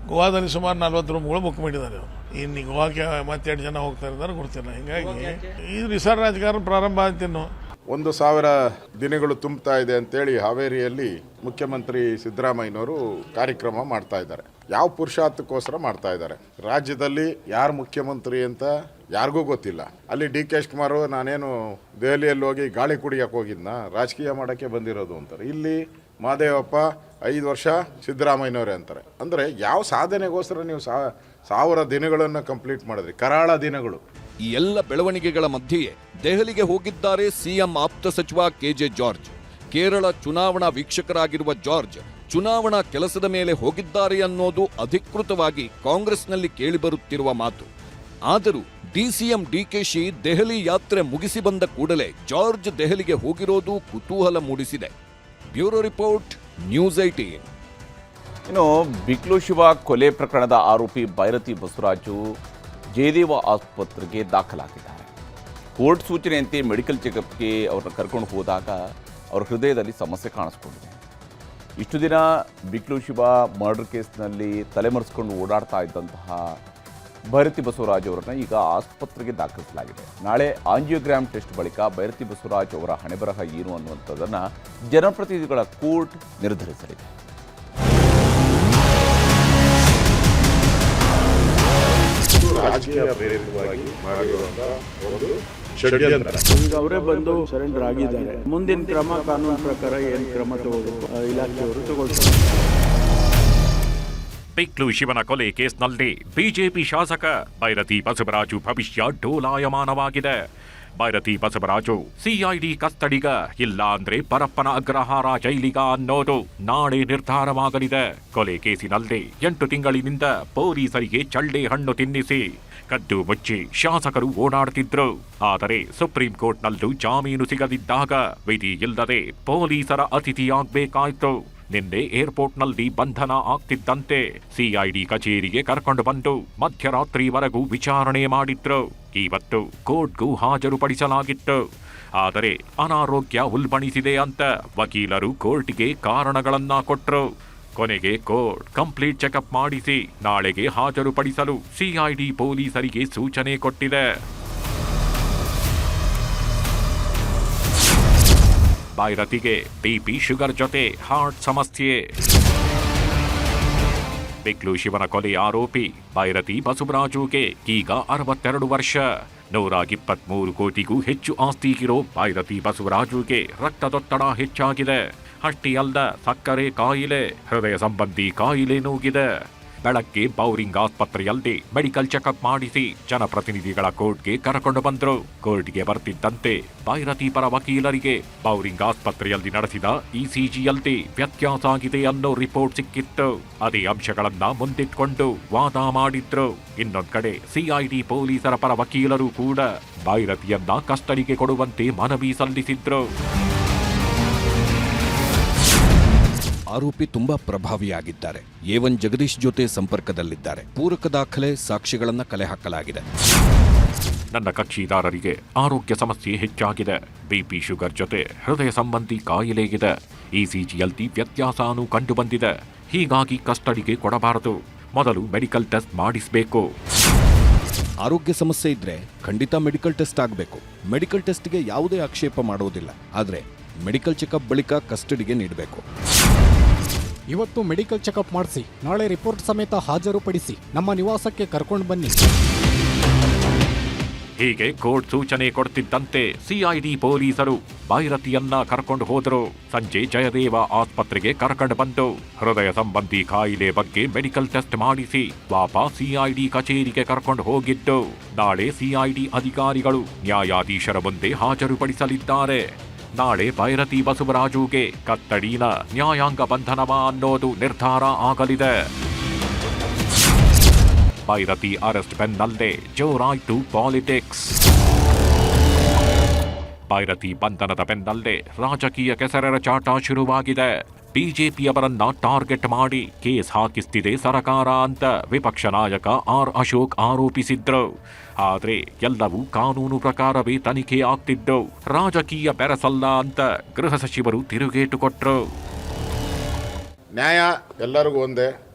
ಗೋವಾದಲ್ಲಿ ಸುಮಾರು 40 ರೂಮ್ಗಳು ಬುಕ್ ಮಾಡಿದ್ದಾರೆ ಅವರು. ಇನ್ನು ಗೋವಾಕ್ಕೆ ಮತ್ತೆರಡು ಜನ ಹೋಗ್ತಾ ಇದ್ದಾರೆ ಗೊತ್ತಿಲ್ಲ. ಹೀಗಾಗಿ ಈ ರಿಸಾರ್ಟ್ ರಾಜಕಾರಣ ಪ್ರಾರಂಭ ಆಯ್ತಿನ್ನು 1,000 ದಿನಗಳು ತುಂಬುತ್ತಾ ಇದೆ ಅಂತೇಳಿ ಹಾವೇರಿಯಲ್ಲಿ ಮುಖ್ಯಮಂತ್ರಿ ಸಿದ್ದರಾಮಯ್ಯನವರು ಕಾರ್ಯಕ್ರಮ ಮಾಡ್ತಾ ಇದ್ದಾರೆ. ಯಾವ ಪುರುಷಾರ್ಥಕ್ಕೋಸ್ಕರ ಮಾಡ್ತಾ ಇದ್ದಾರೆ? ರಾಜ್ಯದಲ್ಲಿ ಯಾರು ಮುಖ್ಯಮಂತ್ರಿ ಅಂತ ಯಾರಿಗೂ ಗೊತ್ತಿಲ್ಲ. ಅಲ್ಲಿ DK ಶಿವಕುಮಾರ್ ನಾನೇನು ದೆಹಲಿಯಲ್ಲಿ ಹೋಗಿ ಗಾಳಿ ಕುಡಿಯಕ್ಕೆ ಹೋಗಿದ್ನ, ರಾಜಕೀಯ ಮಾಡೋಕ್ಕೆ ಬಂದಿರೋದು ಅಂತಾರೆ. ಇಲ್ಲಿ ಮಹದೇವಪ್ಪ 5 ವರ್ಷ ಸಿದ್ದರಾಮಯ್ಯನವರೇ ಅಂತಾರೆ. ಅಂದರೆ ಯಾವ ಸಾಧನೆಗೋಸ್ಕರ ನೀವು 1000 ದಿನಗಳನ್ನು ಕಂಪ್ಲೀಟ್ ಮಾಡಿದ್ರಿ? ಕರಾಳ ದಿನಗಳು. ಈ ಎಲ್ಲ ಬೆಳವಣಿಗೆಗಳ ಮಧ್ಯೆಯೇ ದೆಹಲಿಗೆ ಹೋಗಿದ್ದಾರೆ ಸಿಎಂ ಆಪ್ತ ಸಚಿವ KJ ಜಾರ್ಜ್. ಕೇರಳ ಚುನಾವಣಾ ವೀಕ್ಷಕರಾಗಿರುವ ಜಾರ್ಜ್ ಚುನಾವಣಾ ಕೆಲಸದ ಮೇಲೆ ಹೋಗಿದ್ದಾರೆ ಅನ್ನೋದು ಅಧಿಕೃತವಾಗಿ ಕಾಂಗ್ರೆಸ್ನಲ್ಲಿ ಕೇಳಿಬರುತ್ತಿರುವ ಮಾತು. ಆದರೂ DCM ಡಿಕೆಶಿ ದೆಹಲಿ ಯಾತ್ರೆ ಮುಗಿಸಿ ಬಂದ ಕೂಡಲೇ ಜಾರ್ಜ್ ದೆಹಲಿಗೆ ಹೋಗಿರೋದು ಕುತೂಹಲ ಮೂಡಿಸಿದೆ. Bureau report, news 18. ಇನ್ನು ಬಿಕ್ಲು ಶಿವ ಕೊಲೆ ಪ್ರಕರಣದ ಆರೋಪಿ ಭೈರತಿ ಬಸವರಾಜು ಜಯದೇವ ಆಸ್ಪತ್ರೆಗೆ ದಾಖಲಾಗಿದ್ದಾರೆ. ಕೋರ್ಟ್ ಸೂಚನೆಯಂತೆ ಮೆಡಿಕಲ್ ಚೆಕಪ್ಗೆ ಅವ್ರನ್ನ ಕರ್ಕೊಂಡು ಹೋದಾಗ ಅವ್ರ ಹೃದಯದಲ್ಲಿ ಸಮಸ್ಯೆ ಕಾಣಿಸ್ಕೊಂಡಿದೆ. ಇಷ್ಟು ದಿನ ಬಿಕ್ಲು ಶಿವ ಮರ್ಡರ್ ಕೇಸ್ನಲ್ಲಿ ತಲೆಮರೆಸ್ಕೊಂಡು ಓಡಾಡ್ತಾ ಇದ್ದಂತಹ ಭೈರತಿ ಬಸವರಾಜ್ ಅವರನ್ನು ಈಗ ಆಸ್ಪತ್ರೆಗೆ ದಾಖಲಿಸಲಾಗಿದೆ. ನಾಳೆ ಆಂಜಿಯೋಗ್ರಾಮ್ ಟೆಸ್ಟ್ ಬಳಿಕ ಭೈರತಿ ಬಸವರಾಜ್ ಅವರ ಹಣೆಬರಹ ಏನು ಅನ್ನುವಂಥದ್ದನ್ನು ಜನಪ್ರತಿನಿಧಿಗಳ ಕೋರ್ಟ್ ನಿರ್ಧರಿಸಲಿದೆ. ರಾಜಕೀಯ ಪ್ರೇರಿತವಾಗಿ ಮಾಡಿರುವಂತಹ ಒಂದು ಷಡ್ಯಂತ್ರ. ಈಗ ಅವರೇ ಬಂದು ಸರೆಂಡರ್ ಆಗಿದ್ದಾರೆ. ಮುಂದಿನ ಕ್ರಮ ಕಾನೂನು ಪ್ರಕಾರ ಏನು ಕ್ರಮ ತಗೋಬೇಕು ಇಲಾಖೆಯವರು ತಗೊಳ್ತಾರೆ. ಬಿಕ್ಲು ಶಿವನ ಕೊಲೆ ಕೇಸ್ನಲ್ಲಿ ಬಿಜೆಪಿ ಶಾಸಕ ಭೈರತಿ ಬಸವರಾಜು ಭವಿಷ್ಯ ಡೋಲಾಯಮಾನವಾಗಿದೆ. ಭೈರತಿ ಬಸವರಾಜು ಸಿಐಡಿ ಕಸ್ಟಡಿಗ ಇಲ್ಲ ಅಂದ್ರೆ ಪರಪ್ಪನ ಅಗ್ರಹಾರ ಜೈಲಿಗ ಅನ್ನೋದು ನಾಳೆ ನಿರ್ಧಾರವಾಗಲಿದೆ. ಕೊಲೆ ಕೇಸಿನಲ್ಲಿ 8 ತಿಂಗಳಿನಿಂದ ಪೊಲೀಸರಿಗೆ ಚಳ್ಳೆ ಹಣ್ಣು ತಿನ್ನಿಸಿ ಕದ್ದು ಮುಚ್ಚಿ ಶಾಸಕರು ಓಡಾಡುತ್ತಿದ್ರು. ಆದರೆ ಸುಪ್ರೀಂ ಕೋರ್ಟ್ನಲ್ಲೂ ಜಾಮೀನು ಸಿಗದಿದ್ದಾಗ ವಿಧಿ ಇಲ್ಲದೆ ಪೊಲೀಸರ ಅತಿಥಿಯಾಗಬೇಕಾಯ್ತು. ನಿನ್ನೆ ಏರ್ಪೋರ್ಟ್ನಲ್ಲಿ ಬಂಧನ ಆಗ್ತಿದ್ದಂತೆ ಸಿಐಡಿ ಕಚೇರಿಗೆ ಕರ್ಕೊಂಡು ಬಂದು ಮಧ್ಯರಾತ್ರಿವರೆಗೂ ವಿಚಾರಣೆ ಮಾಡಿದ್ರು. ಇವತ್ತು ಕೋರ್ಟ್ಗೂ ಹಾಜರುಪಡಿಸಲಾಗಿತ್ತು. ಆದರೆ ಅನಾರೋಗ್ಯ ಉಲ್ಬಣಿಸಿದೆ ಅಂತ ವಕೀಲರು ಕೋರ್ಟ್ಗೆ ಕಾರಣಗಳನ್ನ ಕೊಟ್ರು. ಕೊನೆಗೆ ಕೋರ್ಟ್ ಕಂಪ್ಲೀಟ್ ಚೆಕಪ್ ಮಾಡಿಸಿ ನಾಳೆಗೆ ಹಾಜರುಪಡಿಸಲು ಸಿಐಡಿ ಪೊಲೀಸರಿಗೆ ಸೂಚನೆ ಕೊಟ್ಟಿದೆ. ಭೈರತಿಗೆ ಬಿಪಿ ಶುಗರ್ ಜೊತೆ ಹಾರ್ಟ್ ಸಮಸ್ಯೆ. ಬಿಕ್ಲು ಶಿವನ ಕೊಲೆ ಆರೋಪಿ ಭೈರತಿ ಬಸವರಾಜುಗೆ ಈಗ 62 ವರ್ಷ. 123 ಕೋಟಿಗೂ ಹೆಚ್ಚು ಆಸ್ತಿಗಿರೋ ಭೈರತಿ ಬಸವರಾಜುಗೆ ರಕ್ತದೊತ್ತಡ ಹೆಚ್ಚಾಗಿದೆ. ಅಷ್ಟೇ ಅಲ್ಲ, ಸಕ್ಕರೆ ಕಾಯಿಲೆ, ಹೃದಯ ಸಂಬಂಧಿ ಕಾಯಿಲೆ ನೂಗಿದೆ. ಬೆಳಗ್ಗೆ ಬೌರಿಂಗ್ ಆಸ್ಪತ್ರೆಯಲ್ಲಿ ಮೆಡಿಕಲ್ ಚೆಕಪ್ ಮಾಡಿಸಿ ಜನಪ್ರತಿನಿಧಿಗಳ ಕೋರ್ಟ್ಗೆ ಕರೆಕೊಂಡು ಬಂದ್ರು. ಕೋರ್ಟ್ಗೆ ಬರ್ತಿದ್ದಂತೆ ಭೈರತಿ ಪರ ವಕೀಲರಿಗೆ ಬೌರಿಂಗ್ ಆಸ್ಪತ್ರೆಯಲ್ಲಿ ನಡೆಸಿದ ಇಸಿಜಿಯಲ್ಲಿ ವ್ಯತ್ಯಾಸ ಆಗಿದೆ ಅನ್ನೋ ರಿಪೋರ್ಟ್ ಸಿಕ್ಕಿತ್ತು. ಅದೇ ಅಂಶಗಳನ್ನ ಮುಂದಿಟ್ಕೊಂಡು ವಾದ ಮಾಡಿದ್ರು. ಇನ್ನೊಂದ್ ಕಡೆ ಸಿಐಡಿ ಪೊಲೀಸರ ಪರ ವಕೀಲರು ಕೂಡ ಭೈರತಿಯನ್ನ ಕಸ್ಟಡಿಗೆ ಕೊಡುವಂತೆ ಮನವಿ ಸಲ್ಲಿಸಿದ್ರು. ಆರೋಪಿ ತುಂಬಾ ಪ್ರಭಾವಿಯಾಗಿದ್ದಾರೆ. A1 ಜಗದೀಶ್ ಜೊತೆ ಸಂಪರ್ಕದಲ್ಲಿದ್ದಾರೆ. ಪೂರಕ ದಾಖಲೆ, ಸಾಕ್ಷಿಗಳನ್ನ ಕಲೆ ಹಾಕಲಾಗಿದೆ. ನನ್ನ ಕಕ್ಷಿದಾರರಿಗೆ ಆರೋಗ್ಯ ಸಮಸ್ಯೆ ಹೆಚ್ಚಾಗಿದೆ. ಬಿಪಿ ಶುಗರ್ ಜೊತೆ ಹೃದಯ ಸಂಬಂಧಿ ಕಾಯಿಲೆ ಇದೆ. ಇಸಿಜಿಯಲ್ಲಿ ವ್ಯತ್ಯಾಸನೂ ಕಂಡುಬಂದಿದೆ. ಹೀಗಾಗಿ ಕಸ್ಟಡಿಗೆ ಕೊಡಬಾರದು. ಮೊದಲು ಮೆಡಿಕಲ್ ಟೆಸ್ಟ್ ಮಾಡಿಸಬೇಕು. ಆರೋಗ್ಯ ಸಮಸ್ಯೆ ಇದ್ರೆ ಖಂಡಿತ ಮೆಡಿಕಲ್ ಟೆಸ್ಟ್ ಆಗಬೇಕು. ಮೆಡಿಕಲ್ ಟೆಸ್ಟ್ಗೆ ಯಾವುದೇ ಆಕ್ಷೇಪ ಮಾಡೋದಿಲ್ಲ. ಆದರೆ ಮೆಡಿಕಲ್ ಚೆಕಪ್ ಬಳಿಕ ಕಸ್ಟಡಿಗೆ ನೀಡಬೇಕು. ಇವತ್ತು ಮೆಡಿಕಲ್ ಚೆಕಪ್ ಮಾಡಿಸಿ ನಾಳೆ ರಿಪೋರ್ಟ್ ಸಮೇತ ಹಾಜರುಪಡಿಸಿ ನಮ್ಮ ನಿವಾಸಕ್ಕೆ ಕರ್ಕೊಂಡು ಬನ್ನಿ. ಹೀಗೆ ಕೋರ್ಟ್ ಸೂಚನೆ ಕೊಡ್ತಿದ್ದಂತೆ ಸಿಐಡಿ ಪೊಲೀಸರು ಭೈರತಿಯನ್ನ ಕರ್ಕೊಂಡು ಹೋದರು. ಸಂಜೆ ಜಯದೇವ ಆಸ್ಪತ್ರೆಗೆ ಕರ್ಕೊಂಡು ಬಂದು ಹೃದಯ ಸಂಬಂಧಿ ಕಾಯಿಲೆ ಬಗ್ಗೆ ಮೆಡಿಕಲ್ ಟೆಸ್ಟ್ ಮಾಡಿಸಿ ವಾಪಸ್ ಸಿಐಡಿ ಕಚೇರಿಗೆ ಕರ್ಕೊಂಡು ಹೋಗಿದ್ದು. ನಾಳೆ ಸಿಐಡಿ ಅಧಿಕಾರಿಗಳು ನ್ಯಾಯಾಧೀಶರ ಮುಂದೆ ಹಾಜರುಪಡಿಸಲಿದ್ದಾರೆ. ನಾಳೆ ಭೈರತಿ ಬಸವರಾಜುಗೆ ಕತ್ತಡಿನ ನ್ಯಾಯಾಂಗ ಬಂಧನವ ಅನ್ನೋದು ನಿರ್ಧಾರ ಆಗಲಿದೆ. ಭೈರತಿ ಅರೆಸ್ಟ್ ಬೆನ್ನಲ್ಲೇ ಜೋರಾಯ್ತು ಪಾಲಿಟಿಕ್ಸ್. ಭೈರತಿ ಬಂಧನದ ಬೆನ್ನಲ್ಲೇ ರಾಜಕೀಯ ಕೆಸರೆರಚಾಟ ಶುರುವಾಗಿದೆ. ಬಿಜೆಪಿಯವರನ್ನ ಟಾರ್ಗೆಟ್ ಮಾಡಿ ಕೇಸ್ ಹಾಕಿಸ್ತಿದೆ ಸರ್ಕಾರ ಅಂತ ವಿಪಕ್ಷ ನಾಯಕ ಆರ್ ಅಶೋಕ್ ಆರೋಪಿಸಿದ್ರು. ಆದ್ರೆ ಎಲ್ಲವೂ ಕಾನೂನು ಪ್ರಕಾರವೇ ತನಿಖೆ ಆಗ್ತಿದ್ದು, ರಾಜಕೀಯ ಬೆರಸಲ್ಲ ಅಂತ ಗೃಹ ಸಚಿವರು ತಿರುಗೇಟು ಕೊಟ್ರು. ನ್ಯಾಯ ಎಲ್ಲರಿಗೂ ಒಂದೇ.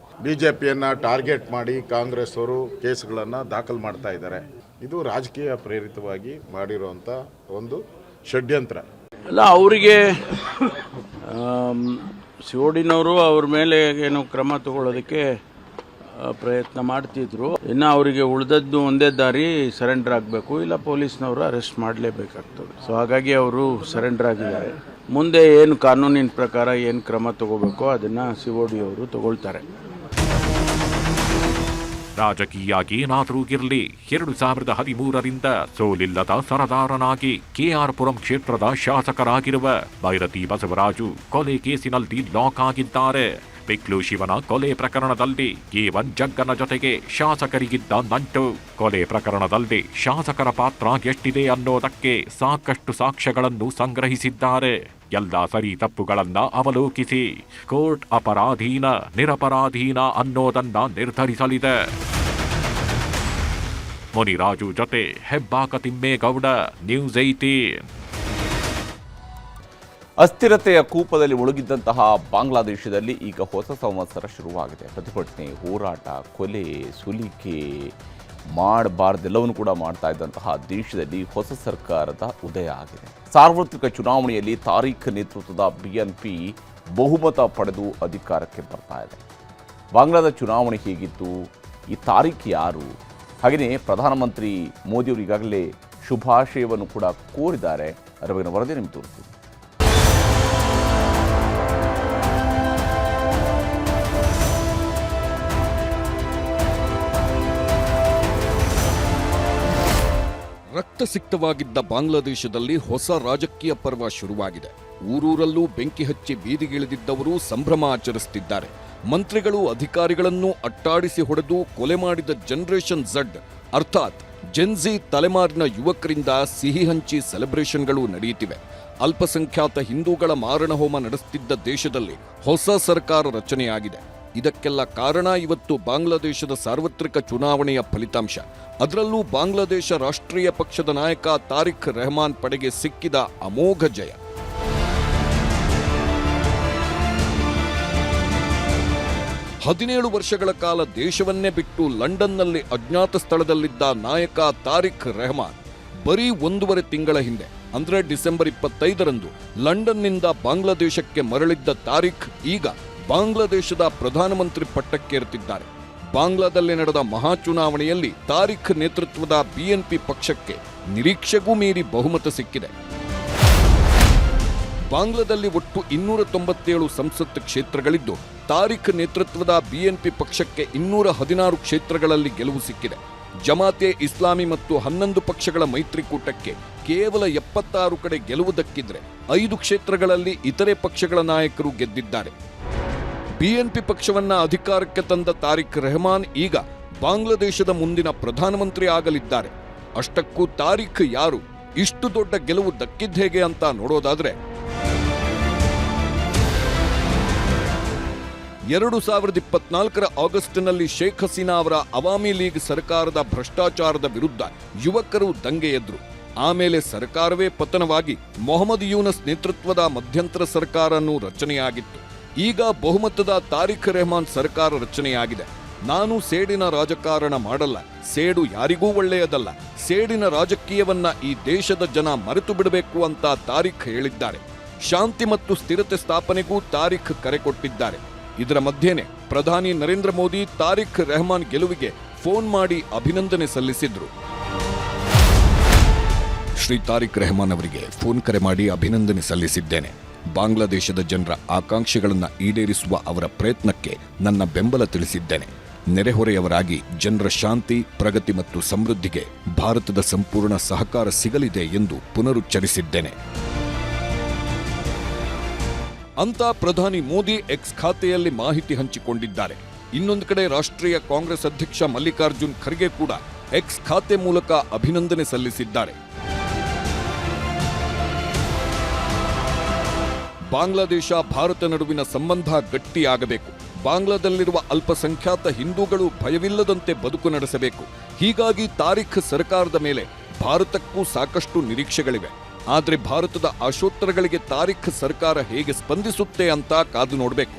ಬಿಜೆಪಿಯನ್ನು ಟಾರ್ಗೆಟ್ ಮಾಡಿ ಕಾಂಗ್ರೆಸ್ ಅವರು ಕೇಸ್ಗಳನ್ನು ದಾಖಲು ಮಾಡ್ತಾ ಇದ್ದಾರೆ. ಇದು ರಾಜಕೀಯ ಪ್ರೇರಿತವಾಗಿ ಮಾಡಿರುವಂಥ ಒಂದು ಷಡ್ಯಂತ್ರ. ಅಲ್ಲ, ಅವರಿಗೆ ಸಿಒಡಿನವರು ಅವ್ರ ಮೇಲೆ ಏನು ಕ್ರಮ ತಗೊಳ್ಳೋದಕ್ಕೆ ಪ್ರಯತ್ನ ಮಾಡ್ತಿದ್ರು. ಇನ್ನು ಅವರಿಗೆ ಉಳಿದದ್ದು ಒಂದೇ ದಾರಿ, ಸರೆಂಡರ್ ಆಗಬೇಕು, ಇಲ್ಲ ಪೊಲೀಸ್ನವರು ಅರೆಸ್ಟ್ ಮಾಡಲೇಬೇಕಾಗ್ತದೆ. ಸೊ ಹಾಗಾಗಿ ಅವರು ಸರೆಂಡರ್ ಆಗಿದ್ದಾರೆ. ಮುಂದೆ ಏನು ಕಾನೂನಿನ ಪ್ರಕಾರ ಏನು ಕ್ರಮ ತಗೋಬೇಕೋ ಅದನ್ನು ಸಿಒಡಿ ಅವರು ತಗೊಳ್ತಾರೆ. ರಾಜಕೀಯ ಏನಾದರೂ ಇರಲಿ, 2013ರಿಂದ ಸೋಲಿಲ್ಲದ ಸರದಾರನಾಗಿ ಕೆಆರ್ ಪುರಂ ಕ್ಷೇತ್ರದ ಶಾಸಕರಾಗಿರುವ ಭೈರತಿ ಬಸವರಾಜು ಕೊಲೆ ಕೇಸಿನಲ್ಲಿ ಲಾಕ್ ಆಗಿದ್ದಾರೆ. ಬಿಕ್ಲು ಶಿವನ ಕೊಲೆ ಪ್ರಕರಣದಲ್ಲಿ A1 ಜಗ್ಗನ ಜೊತೆಗೆ ಶಾಸಕರಿಗಿದ್ದ ನಂಟು. ಕೊಲೆ ಪ್ರಕರಣದಲ್ಲಿ ಶಾಸಕರ ಪಾತ್ರ ಎಷ್ಟಿದೆ ಅನ್ನೋದಕ್ಕೆ ಸಾಕಷ್ಟು ಸಾಕ್ಷ್ಯಗಳನ್ನು ಸಂಗ್ರಹಿಸಿದ್ದಾರೆ. ಎಲ್ಲ ಸರಿ ತಪ್ಪುಗಳನ್ನ ಅವಲೋಕಿಸಿ ಕೋರ್ಟ್ ಅಪರಾಧೀನ ನಿರಪರಾಧೀನ ಅನ್ನೋದನ್ನ ನಿರ್ಧರಿಸಲಿದೆ. ಮುನಿರಾಜು ಜೊತೆ ಹೆಬ್ಬಾಕ ತಿಮ್ಮೇಗೌಡ, ನ್ಯೂಸ್ 18. ಅಸ್ಥಿರತೆಯ ಕೂಪದಲ್ಲಿ ಮುಳುಗಿದ್ದಂತಹ ಬಾಂಗ್ಲಾದೇಶದಲ್ಲಿ ಈಗ ಹೊಸ ಸಂವತ್ಸರ ಶುರುವಾಗಿದೆ. ಪ್ರತಿಭಟನೆ, ಹೋರಾಟ, ಕೊಲೆ, ಸುಲಿಗೆ ಮಾಡಬಾರ್ದೆಲ್ಲವನ್ನು ಕೂಡ ಮಾಡ್ತಾ ಇದ್ದಂತಹ ದೇಶದಲ್ಲಿ ಹೊಸ ಸರ್ಕಾರದ ಉದಯ ಆಗಿದೆ. ಸಾರ್ವತ್ರಿಕ ಚುನಾವಣೆಯಲ್ಲಿ ತಾರೀಖ್ ನೇತೃತ್ವದ BNP ಬಹುಮತ ಪಡೆದು ಅಧಿಕಾರಕ್ಕೆ ಬರ್ತಾ ಇದೆ. ಬಾಂಗ್ಲಾದ ಚುನಾವಣೆ ಹೇಗಿತ್ತು, ಈ ತಾರೀಖ್ ಯಾರು, ಹಾಗೆಯೇ ಪ್ರಧಾನಮಂತ್ರಿ ಮೋದಿಯವರು ಈಗಾಗಲೇ ಶುಭಾಶಯವನ್ನು ಕೂಡ ಕೋರಿದ್ದಾರೆ. ಅದರ ಬಗ್ಗೆ ವರದಿ ನಿಮಗೆ ತೋರಿಸ್ತೀವಿ. ರಕ್ತಸಿಕ್ತವಾಗಿದ್ದ ಬಾಂಗ್ಲಾದೇಶದಲ್ಲಿ ಹೊಸ ರಾಜಕೀಯ ಪರ್ವ ಶುರುವಾಗಿದೆ. ಊರೂರಲ್ಲೂ ಬೆಂಕಿ ಹಚ್ಚಿ ಬೀದಿಗಿಳಿದಿದ್ದವರು ಸಂಭ್ರಮ ಆಚರಿಸುತ್ತಿದ್ದಾರೆ. ಮಂತ್ರಿಗಳು ಅಧಿಕಾರಿಗಳನ್ನು ಅಟ್ಟಾಡಿಸಿ ಹೊಡೆದು ಕೊಲೆ ಮಾಡಿದ ಜನರೇಷನ್ ಝಡ್ ಅರ್ಥಾತ್ ಜೆನ್ಜಿ ತಲೆಮಾರಿನ ಯುವಕರಿಂದ ಸಿಹಿ ಹಂಚಿ ಸೆಲೆಬ್ರೇಷನ್ಗಳು ನಡೆಯುತ್ತಿವೆ. ಅಲ್ಪಸಂಖ್ಯಾತ ಹಿಂದೂಗಳ ಮಾರಣಹೋಮ ನಡೆಸುತ್ತಿದ್ದ ದೇಶದಲ್ಲಿ ಹೊಸ ಸರ್ಕಾರ ರಚನೆಯಾಗಿದೆ. ಇದಕ್ಕೆಲ್ಲ ಕಾರಣ ಇವತ್ತು ಬಾಂಗ್ಲಾದೇಶದ ಸಾರ್ವತ್ರಿಕ ಚುನಾವಣೆಯ ಫಲಿತಾಂಶ. ಅದರಲ್ಲೂ ಬಾಂಗ್ಲಾದೇಶ ರಾಷ್ಟ್ರೀಯ ಪಕ್ಷದ ನಾಯಕ ತಾರಿಕ್ ರೆಹಮಾನ್ ಪಡೆಗೆ ಸಿಕ್ಕಿದ ಅಮೋಘ ಜಯ. 17 ವರ್ಷಗಳ ಕಾಲ ದೇಶವನ್ನೇ ಬಿಟ್ಟು ಲಂಡನ್ನಲ್ಲಿ ಅಜ್ಞಾತ ಸ್ಥಳದಲ್ಲಿದ್ದ ನಾಯಕ ತಾರಿಕ್ ರೆಹಮಾನ್ ಬರೀ 1.5 ತಿಂಗಳ ಹಿಂದೆ ಅಂದ್ರೆ ಡಿಸೆಂಬರ್ 25ರಂದು ಲಂಡನ್ನಿಂದ ಬಾಂಗ್ಲಾದೇಶಕ್ಕೆ ಮರಳಿದ್ದ ತಾರಿಕ್ ಈಗ ಬಾಂಗ್ಲಾದೇಶದ ಪ್ರಧಾನಮಂತ್ರಿ ಪಟ್ಟಕ್ಕೇರುತ್ತಿದ್ದಾರೆ. ಬಾಂಗ್ಲಾದಲ್ಲಿ ನಡೆದ ಮಹಾಚುನಾವಣೆಯಲ್ಲಿ ತಾರಿಕ್ ನೇತೃತ್ವದ BNP ಪಕ್ಷಕ್ಕೆ ನಿರೀಕ್ಷೆಗೂ ಮೀರಿ ಬಹುಮತ ಸಿಕ್ಕಿದೆ. ಬಾಂಗ್ಲಾದಲ್ಲಿ ಒಟ್ಟು 297 ಸಂಸತ್ ಕ್ಷೇತ್ರಗಳಿದ್ದು ತಾರಿಕ್ ನೇತೃತ್ವದ BNP ಪಕ್ಷಕ್ಕೆ 216 ಕ್ಷೇತ್ರಗಳಲ್ಲಿ ಗೆಲುವು ಸಿಕ್ಕಿದೆ. ಜಮಾತೆ ಇಸ್ಲಾಮಿ ಮತ್ತು 11 ಪಕ್ಷಗಳ ಮೈತ್ರಿಕೂಟಕ್ಕೆ ಕೇವಲ 76 ಕಡೆ ಗೆಲುವು ದಕ್ಕಿದ್ರೆ 5 ಕ್ಷೇತ್ರಗಳಲ್ಲಿ ಇತರೆ ಪಕ್ಷಗಳ ನಾಯಕರು ಗೆದ್ದಿದ್ದಾರೆ. BNP ಪಕ್ಷವನ್ನ ಅಧಿಕಾರಕ್ಕೆ ತಂದ ತಾರಿಕ್ ರೆಹಮಾನ್ ಈಗ ಬಾಂಗ್ಲಾದೇಶದ ಮುಂದಿನ ಪ್ರಧಾನಮಂತ್ರಿ ಆಗಲಿದ್ದಾರೆ. ಅಷ್ಟಕ್ಕೂ ತಾರಿಕ್ ಯಾರು, ಇಷ್ಟು ದೊಡ್ಡ ಗೆಲುವು ದಕ್ಕಿದ್ದೇಗೆ ಅಂತ ನೋಡೋದಾದ್ರೆ 2024ರ ಆಗಸ್ಟ್ನಲ್ಲಿ ಶೇಖ್ ಹಸೀನಾ ಅವರ ಅವಾಮಿ ಲೀಗ್ ಸರ್ಕಾರದ ಭ್ರಷ್ಟಾಚಾರದ ವಿರುದ್ಧ ಯುವಕರು ದಂಗೆ ಎದ್ರು. ಆಮೇಲೆ ಸರ್ಕಾರವೇ ಪತನವಾಗಿ ಮೊಹಮ್ಮದ್ ಯೂನಸ್ ನೇತೃತ್ವದ ಮಧ್ಯಂತರ ಸರ್ಕಾರನೂ ರಚನೆಯಾಗಿತ್ತು. ಈಗ ಬಹುಮತದ ತಾರಿಕ್ ರೆಹಮಾನ್ ಸರ್ಕಾರ ರಚನೆಯಾಗಿದೆ. ನಾನು ಸೇಡಿನ ರಾಜಕಾರಣ ಮಾಡಲ್ಲ, ಸೇಡು ಯಾರಿಗೂ ಒಳ್ಳೆಯದಲ್ಲ, ಸೇಡಿನ ರಾಜಕೀಯವನ್ನ ಈ ದೇಶದ ಜನ ಮರೆತು ಬಿಡಬೇಕು ಅಂತ ತಾರಿಕ್ ಹೇಳಿದ್ದಾರೆ. ಶಾಂತಿ ಮತ್ತು ಸ್ಥಿರತೆ ಸ್ಥಾಪನೆಗೂ ತಾರಿಕ್ ಕರೆ ಕೊಟ್ಟಿದ್ದಾರೆ. ಇದರ ಮಧ್ಯೆನೇ ಪ್ರಧಾನಿ ನರೇಂದ್ರ ಮೋದಿ ತಾರಿಕ್ ರೆಹಮಾನ್ ಗೆಲುವಿಗೆ ಫೋನ್ ಮಾಡಿ ಅಭಿನಂದನೆ ಸಲ್ಲಿಸಿದ್ರು. ಶ್ರೀ ತಾರಿಕ್ ರೆಹಮಾನ್ ಅವರಿಗೆ ಫೋನ್ ಕರೆ ಮಾಡಿ ಅಭಿನಂದನೆ ಸಲ್ಲಿಸಿದ್ದೇನೆ. ಬಾಂಗ್ಲಾದೇಶದ ಜನರ ಆಕಾಂಕ್ಷೆಗಳನ್ನು ಈಡೇರಿಸುವ ಅವರ ಪ್ರಯತ್ನಕ್ಕೆ ನನ್ನ ಬೆಂಬಲ ತಿಳಿಸಿದ್ದೇನೆ. ನೆರೆಹೊರೆಯವರಾಗಿ ಜನರ ಶಾಂತಿ, ಪ್ರಗತಿ ಮತ್ತು ಸಮೃದ್ಧಿಗೆ ಭಾರತದ ಸಂಪೂರ್ಣ ಸಹಕಾರ ಸಿಗಲಿದೆ ಎಂದು ಪುನರುಚ್ಚರಿಸಿದ್ದೇನೆ ಅಂತ ಪ್ರಧಾನಿ ಮೋದಿ ಎಕ್ಸ್ ಖಾತೆಯಲ್ಲಿ ಮಾಹಿತಿ ಹಂಚಿಕೊಂಡಿದ್ದಾರೆ. ಇನ್ನೊಂದು ಕಡೆ ರಾಷ್ಟ್ರೀಯ ಕಾಂಗ್ರೆಸ್ ಅಧ್ಯಕ್ಷ ಮಲ್ಲಿಕಾರ್ಜುನ್ ಖರ್ಗೆ ಕೂಡ ಎಕ್ಸ್ ಖಾತೆ ಮೂಲಕ ಅಭಿನಂದನೆ ಸಲ್ಲಿಸಿದ್ದಾರೆ. ಬಾಂಗ್ಲಾದೇಶ ಭಾರತ ನಡುವಿನ ಸಂಬಂಧ ಗಟ್ಟಿಯಾಗಬೇಕು. ಬಾಂಗ್ಲಾದಲ್ಲಿರುವ ಅಲ್ಪಸಂಖ್ಯಾತ ಹಿಂದೂಗಳು ಭಯವಿಲ್ಲದಂತೆ ಬದುಕು ನಡೆಸಬೇಕು. ಹೀಗಾಗಿ ತಾರಿಕ್ ಸರ್ಕಾರದ ಮೇಲೆ ಭಾರತಕ್ಕೂ ಸಾಕಷ್ಟು ನಿರೀಕ್ಷೆಗಳಿವೆ. ಆದರೆ ಭಾರತದ ಆಶೋತ್ತರಗಳಿಗೆ ತಾರಿಕ್ ಸರ್ಕಾರ ಹೇಗೆ ಸ್ಪಂದಿಸುತ್ತೆ ಅಂತ ಕಾದು ನೋಡಬೇಕು.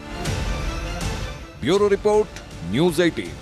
Bureau report, news 18.